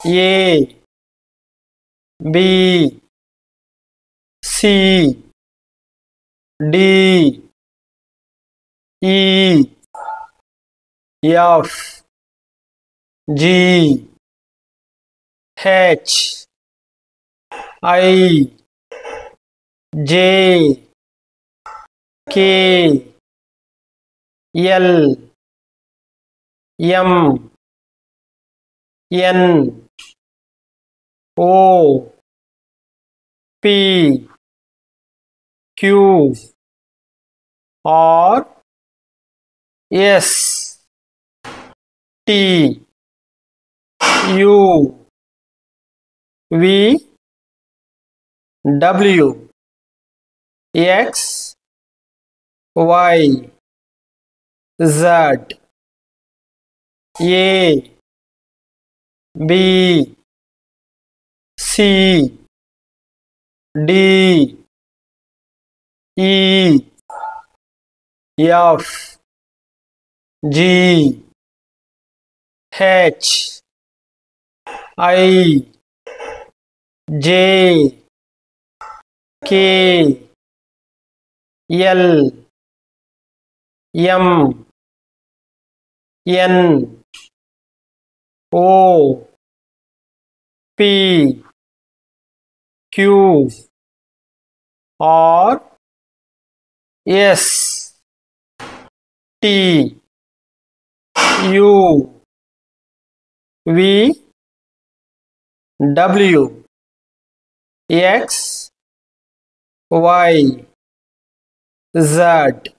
A B C D E F G H I J K L M N O P Q R S T U V W X Y Z A B C D E F G H I J K L M N O P Q R S T U V W X Y Z